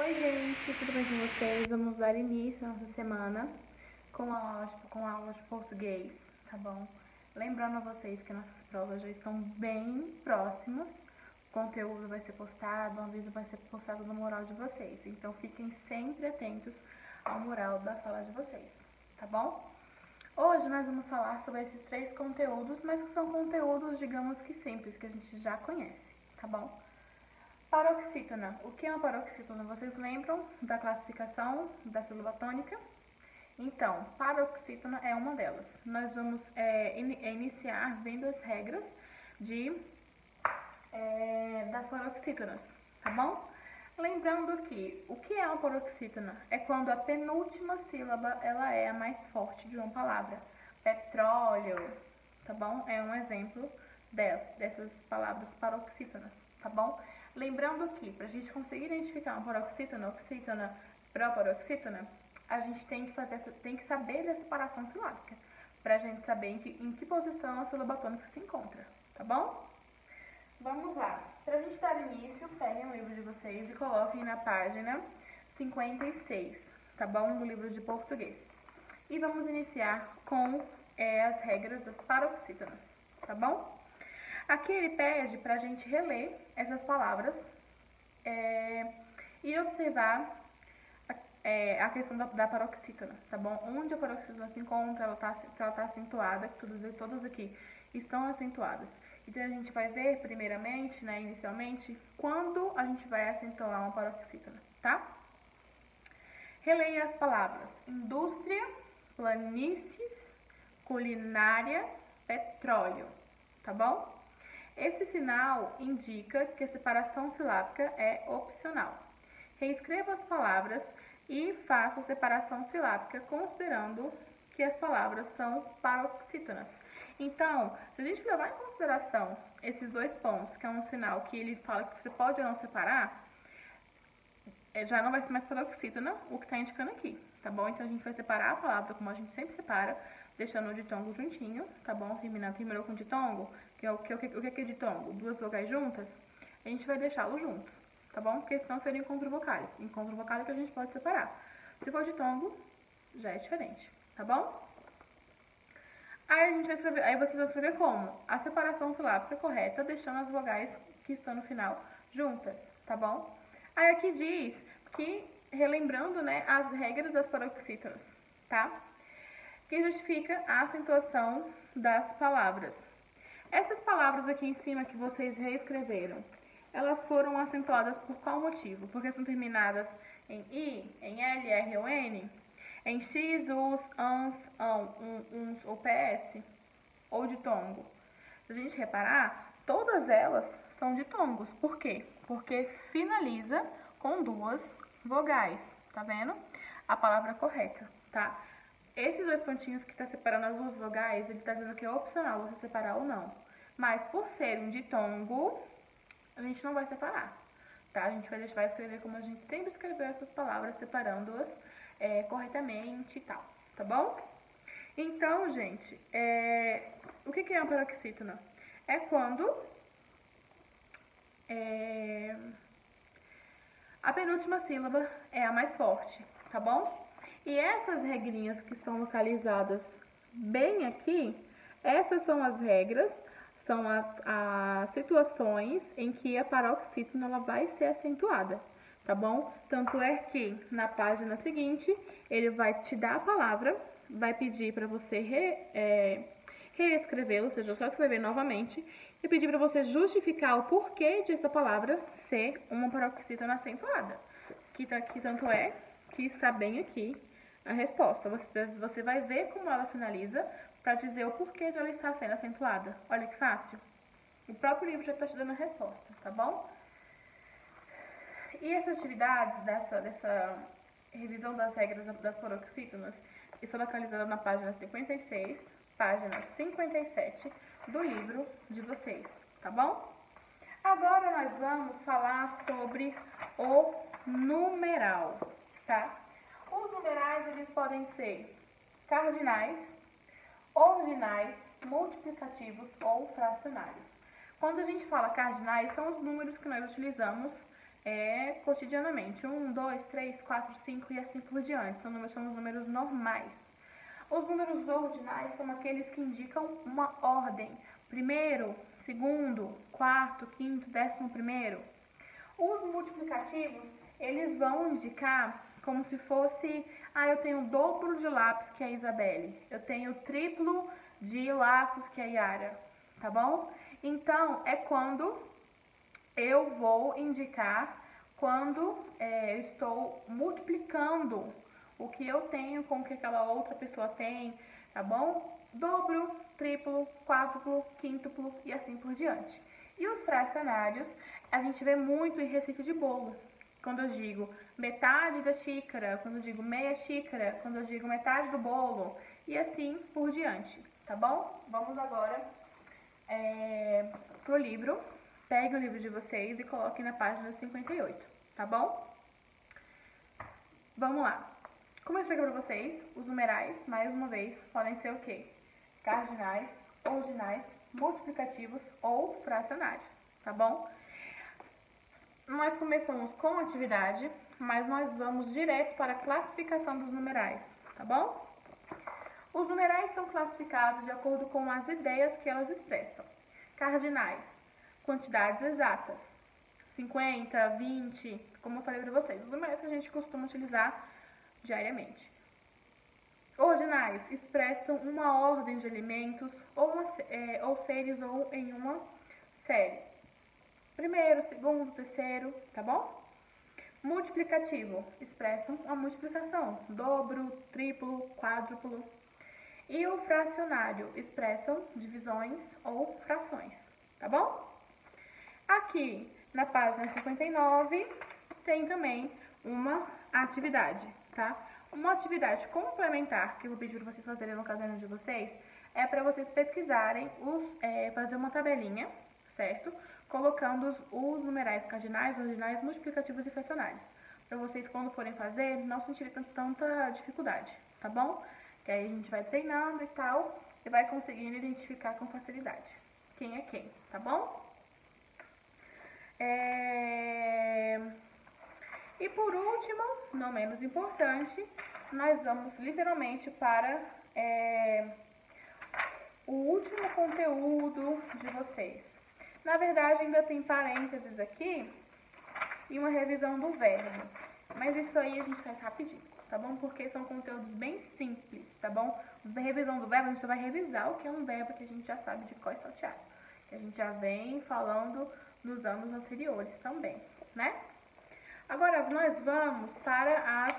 Oi gente, tudo bem com vocês? Vamos dar início à nossa semana com a aula de português, tá bom? Lembrando a vocês que nossas provas já estão bem próximas, o conteúdo vai ser postado, o aviso vai ser postado no mural de vocês, então fiquem sempre atentos ao mural da sala de vocês, tá bom? Hoje nós vamos falar sobre esses 3 conteúdos, mas que são conteúdos, digamos que simples, que a gente já conhece, tá bom? Paroxítona. O que é uma paroxítona? Vocês lembram da classificação da sílaba tônica? Então, paroxítona é uma delas. Nós vamos iniciar vendo as regras das paroxítonas, tá bom? Lembrando que o que é uma paroxítona? É quando a penúltima sílaba ela é a mais forte de uma palavra. Petróleo, tá bom? É um exemplo dessas palavras paroxítonas, tá bom? Lembrando que, para a gente conseguir identificar uma paroxítona, oxítona, proparoxítona, a gente tem que saber da separação silábica, para a gente saber em que posição a sílaba tônica se encontra, tá bom? Vamos lá. Para a gente dar início, peguem o livro de vocês e coloquem na página 56, tá bom? No livro de português. E vamos iniciar com as regras das paroxítonas, tá bom? Aqui ele pede para a gente reler essas palavras e observar a questão da paroxítona, tá bom? Onde a paroxítona se encontra, se ela está acentuada, que todas aqui estão acentuadas. Então a gente vai ver primeiramente, né, inicialmente, quando a gente vai acentuar uma paroxítona, tá? Releia as palavras: indústria, planícies, culinária, petróleo, tá bom? Esse sinal indica que a separação silábica é opcional. Reescreva as palavras e faça a separação silábica considerando que as palavras são paroxítonas. Então, se a gente levar em consideração esses 2 pontos, que é um sinal que ele fala que você pode ou não separar, já não vai ser mais paroxítona o que está indicando aqui, tá bom? Então a gente vai separar a palavra como a gente sempre separa, deixando o ditongo juntinho, tá bom? Terminou com ditongo, o que é ditongo? 2 vogais juntas, a gente vai deixá-lo junto, tá bom? Porque senão seria encontro vocálico. Encontro vocálico a gente pode separar. Se for ditongo, já é diferente, tá bom? Aí vocês vão escrever como? A separação silábica correta, deixando as vogais que estão no final juntas, tá bom? Aí aqui diz que, relembrando, né, as regras das paroxítonas, tá? Que justifica a acentuação das palavras. Essas palavras aqui em cima que vocês reescreveram, elas foram acentuadas por qual motivo? Porque são terminadas em I, em L, R ou N, em X, US, ANS, AN, UNS ou PS, ou ditongo. Se a gente reparar, todas elas são ditongos. Por quê? Porque finaliza com 2 vogais, tá vendo? A palavra correta, tá? Esses 2 pontinhos que está separando as 2 vogais, ele está dizendo que é opcional você separar ou não. Mas por ser um ditongo, a gente não vai separar, tá? A gente vai escrever como a gente sempre escreveu essas palavras, separando-as corretamente e tal, tá bom? Então, gente, o que é uma paroxítona? É quando a penúltima sílaba é a mais forte, tá bom? E essas regrinhas que estão localizadas bem aqui, essas são as regras, são as situações em que a paroxítona ela vai ser acentuada, tá bom? Tanto é que na página seguinte, ele vai te dar a palavra, vai pedir para você reescrever, ou seja, só escrever novamente, e pedir para você justificar o porquê de essa palavra ser uma paroxítona acentuada. Que tanto é que está bem aqui a resposta. Você vai ver como ela finaliza para dizer o porquê de ela estar sendo acentuada. Olha que fácil. O próprio livro já está te dando a resposta, tá bom? E essas atividades dessa revisão das regras das paroxítonas estão localizadas na página 56, página 57 do livro de vocês, tá bom? Agora nós vamos falar sobre o numeral, tá? Os numerais, eles podem ser cardinais, ordinais, multiplicativos ou fracionários. Quando a gente fala cardinais, são os números que nós utilizamos cotidianamente. 1, 2, 3, 4, 5 e assim por diante. São os números normais. Os números ordinais são aqueles que indicam uma ordem. Primeiro, segundo, quarto, quinto, 11º. Os multiplicativos, eles vão indicar como se fosse, eu tenho o dobro de lápis, que é a Isabelle. Eu tenho o triplo de laços, que é a Yara. Tá bom? Então, é quando eu vou indicar quando eu estou multiplicando o que eu tenho com o que aquela outra pessoa tem, tá bom? Dobro, triplo, quádruplo, quíntuplo e assim por diante. E os fracionários, a gente vê muito em receita de bolo. Quando eu digo metade da xícara, quando eu digo meia xícara, quando eu digo metade do bolo e assim por diante, tá bom? Vamos agora pro livro. Pegue o livro de vocês e coloque na página 58, tá bom? Vamos lá. Como eu expliquei para vocês, os numerais, mais uma vez, podem ser o quê? Cardinais, ordinais, multiplicativos ou fracionários, tá bom? Nós começamos com atividade, mas nós vamos direto para a classificação dos numerais, tá bom? Os numerais são classificados de acordo com as ideias que elas expressam. Cardinais, quantidades exatas, 50, 20, como eu falei para vocês, os numerais que a gente costuma utilizar diariamente. Ordinais expressam uma ordem de elementos ou seres ou em uma série. Primeiro, segundo, terceiro, tá bom? Multiplicativo expressam a multiplicação, dobro, triplo, quádruplo. E o fracionário expressam divisões ou frações, tá bom? Aqui na página 59 tem também uma atividade, tá? Uma atividade complementar que eu vou pedir para vocês fazerem no caderno de vocês é para vocês pesquisarem, fazer uma tabelinha, certo? Colocando os numerais cardinais, ordinais, multiplicativos e fracionários. Para vocês, quando forem fazer, não sentirem tanta dificuldade, tá bom? Que aí a gente vai treinando e tal, e vai conseguindo identificar com facilidade quem é quem, tá bom? E por último, não menos importante, nós vamos literalmente para o último conteúdo de vocês. Na verdade, ainda tem parênteses aqui e uma revisão do verbo, mas isso aí a gente faz rapidinho, tá bom? Porque são conteúdos bem simples, tá bom? Na revisão do verbo, a gente só vai revisar o que é um verbo que a gente já sabe de cor e salteado, que a gente já vem falando nos anos anteriores também, né? Agora, nós vamos para as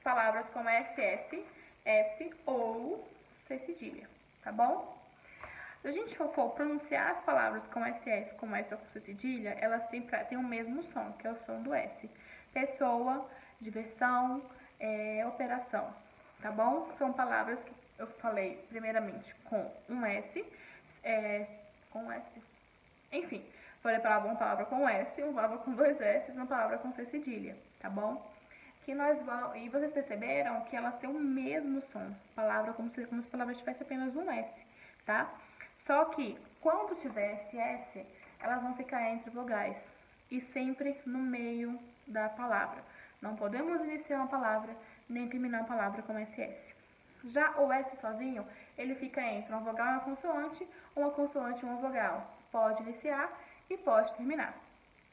palavras como SS, S ou C cedilha, tá bom? Se a gente for pronunciar as palavras com SS, com S ou com C cedilha, elas têm o mesmo som, que é o som do S. Pessoa, diversão, operação, tá bom? São palavras que eu falei primeiramente com um S, enfim, falei uma palavra com S, uma palavra com 2 S, uma palavra com C cedilha, tá bom? E vocês perceberam que elas têm o mesmo som, palavra como se a palavra tivesse apenas um S, tá? Só que quando tiver SS, elas vão ficar entre vogais e sempre no meio da palavra. Não podemos iniciar uma palavra nem terminar uma palavra com SS. Já o S sozinho, ele fica entre uma vogal e uma consoante e uma vogal. Pode iniciar e pode terminar.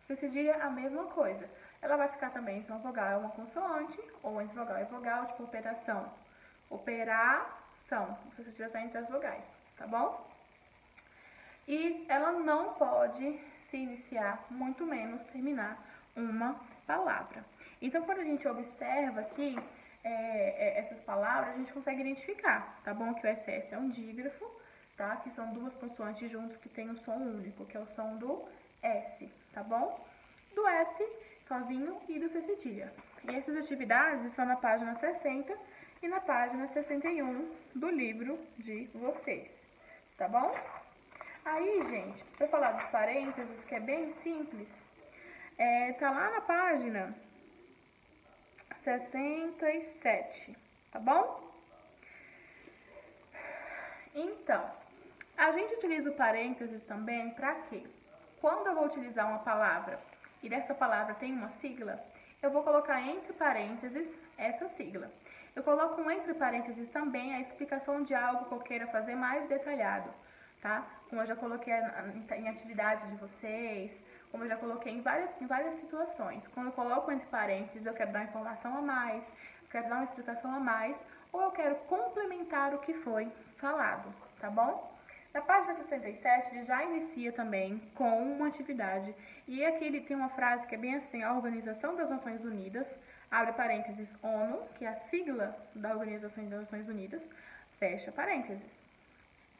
C cedilha, a mesma coisa. Ela vai ficar também entre uma vogal e uma consoante, ou entre vogal e vogal, tipo operação. Operação. C cedilha está entre as vogais, tá bom? E ela não pode se iniciar, muito menos terminar uma palavra. Então, quando a gente observa aqui essas palavras, a gente consegue identificar, tá bom? Que o SS é um dígrafo, tá? Que são duas consoantes juntas que tem um som único, que é o som do S, tá bom? Do S sozinho e do C cedilha. E essas atividades estão na página 60 e na página 61 do livro de vocês, tá bom? Aí, gente, para falar dos parênteses, que é bem simples, tá lá na página 67, tá bom? Então, a gente utiliza o parênteses também para quê? Quando eu vou utilizar uma palavra e dessa palavra tem uma sigla, eu vou colocar entre parênteses essa sigla. Eu coloco entre parênteses também a explicação de algo que eu queira fazer mais detalhado, tá? Como eu já coloquei em atividades de vocês, como eu já coloquei em várias situações. Quando eu coloco entre parênteses, eu quero dar informação a mais, eu quero dar uma explicação a mais, ou eu quero complementar o que foi falado, tá bom? Na página 67, ele já inicia também com uma atividade. E aqui ele tem uma frase que é bem assim: a Organização das Nações Unidas, abre parênteses, ONU, que é a sigla da Organização das Nações Unidas, fecha parênteses,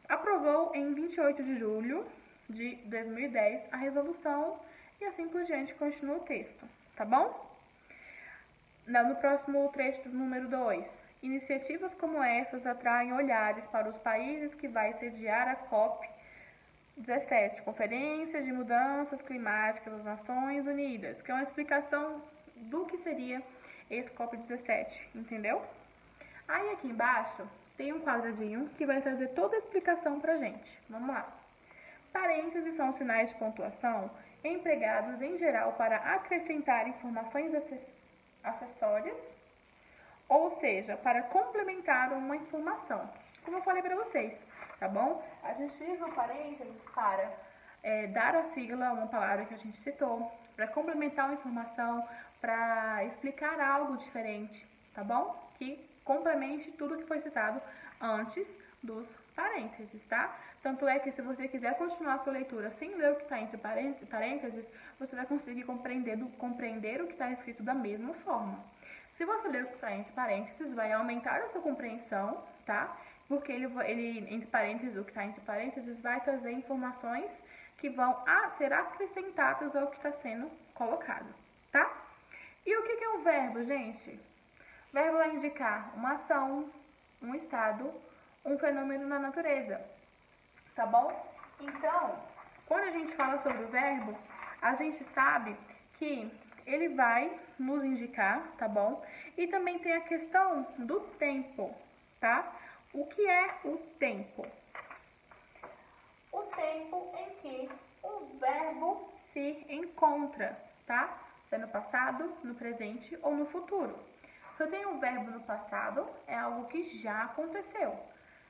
aprovou em 28 de julho de 2010 a resolução e assim por diante continua o texto, tá bom? No próximo trecho, número 2. Iniciativas como essas atraem olhares para os países que vai sediar a COP17, Conferência de Mudanças Climáticas das Nações Unidas, que é uma explicação do que seria esse COP17, entendeu? Aí aqui embaixo tem um quadradinho que vai trazer toda a explicação pra gente. Vamos lá. Parênteses são sinais de pontuação empregados em geral para acrescentar informações acessórias, ou seja, para complementar uma informação, como eu falei para vocês, tá bom? A gente usa o parênteses para dar a sigla a uma palavra que a gente citou, para complementar uma informação, para explicar algo diferente, tá bom? Que complemente tudo que foi citado antes dos parênteses, tá? Tanto é que se você quiser continuar a sua leitura sem ler o que está entre parênteses, você vai conseguir compreender o que está escrito da mesma forma. Se você ler o que está entre parênteses, vai aumentar a sua compreensão, tá? Porque entre parênteses, o que está entre parênteses vai trazer informações que vão ser acrescentadas ao que está sendo colocado, tá? E o que é um verbo, gente? Verbo vai indicar uma ação, um estado, um fenômeno na natureza, tá bom? Então, quando a gente fala sobre o verbo, a gente sabe que ele vai nos indicar, tá bom? E também tem a questão do tempo, tá? O que é o tempo? O tempo em que o verbo se encontra, tá? Se é no passado, no presente ou no futuro. Se eu tenho um verbo no passado, é algo que já aconteceu.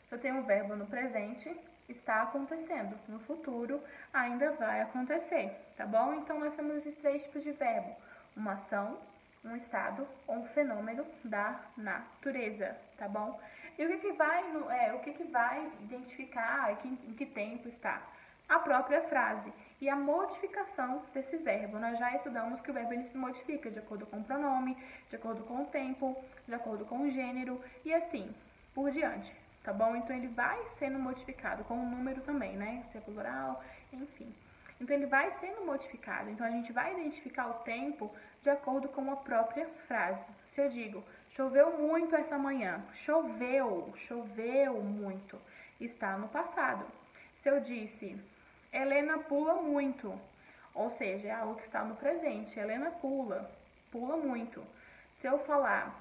Se eu tenho um verbo no presente, está acontecendo. No futuro, ainda vai acontecer, tá bom? Então, nós temos esses três tipos de verbo: uma ação, um estado ou um fenômeno da natureza, tá bom? E o que vai identificar em que tempo está? A própria frase e a modificação desse verbo. Nós já estudamos que o verbo ele se modifica de acordo com o pronome, de acordo com o tempo, de acordo com o gênero e assim por diante, tá bom? Então ele vai sendo modificado com o número também, né? Se é plural, enfim. Então ele vai sendo modificado. Então a gente vai identificar o tempo de acordo com a própria frase. Se eu digo, choveu muito essa manhã, choveu muito, está no passado. Se eu disse, Helena pula muito, ou seja, é algo que está no presente. Helena pula muito. Se eu falar,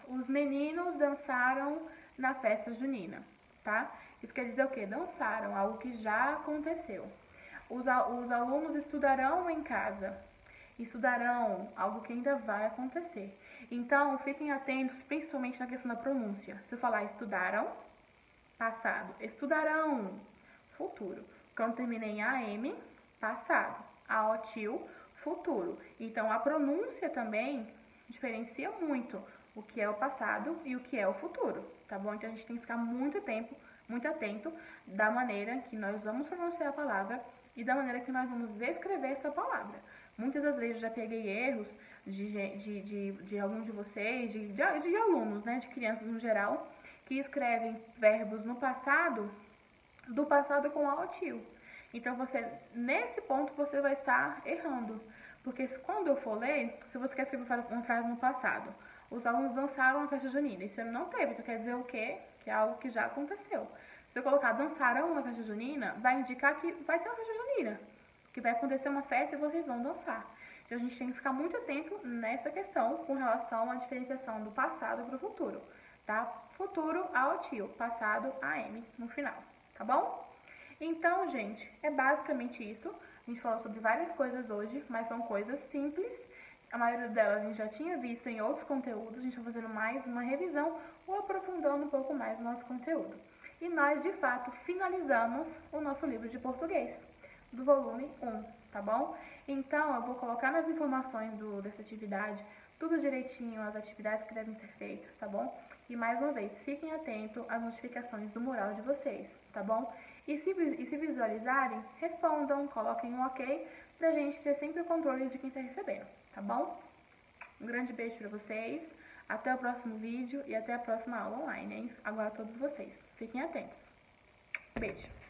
os meninos dançaram na festa junina, tá? Isso quer dizer o quê? Dançaram, algo que já aconteceu. Os alunos estudarão em casa. Estudarão, algo que ainda vai acontecer. Então, fiquem atentos, principalmente na questão da pronúncia. Se eu falar estudaram, passado. Estudarão, futuro. Quando termina em AM, passado. AOTIL, futuro. Então, a pronúncia também diferencia muito o que é o passado e o que é o futuro, tá bom? Então, a gente tem que ficar muito atento da maneira que nós vamos pronunciar a palavra e da maneira que nós vamos escrever essa palavra. Muitas das vezes eu já peguei erros de alguns de vocês, de alunos, né, de crianças no geral, que escrevem verbos no passado, do passado com AOTIL. Então, nesse ponto, você vai estar errando. Porque quando eu for ler, se você quer escrever uma frase no passado, os alunos dançaram na festa junina. Isso não teve, isso quer dizer o quê? Que é algo que já aconteceu. Se eu colocar dançarão na festa junina, vai indicar que vai ter uma festa junina, que vai acontecer uma festa e vocês vão dançar. Então, a gente tem que ficar muito atento nessa questão com relação à diferenciação do passado para o futuro, tá? Futuro, AOTIL, passado, AM no final, tá bom? Então, gente, é basicamente isso. A gente falou sobre várias coisas hoje, mas são coisas simples. A maioria delas a gente já tinha visto em outros conteúdos. A gente está fazendo mais uma revisão ou aprofundando um pouco mais o nosso conteúdo. E nós, de fato, finalizamos o nosso livro de português, do volume 1, tá bom? Então, eu vou colocar nas informações dessa atividade tudo direitinho, as atividades que devem ser feitas, tá bom? E mais uma vez, fiquem atentos às notificações do mural de vocês, tá bom? E se visualizarem, respondam, coloquem um ok, pra gente ter sempre o controle de quem está recebendo, tá bom? Um grande beijo pra vocês, até o próximo vídeo e até a próxima aula online, hein? Agora todos vocês. Fiquem atentos. Beijo!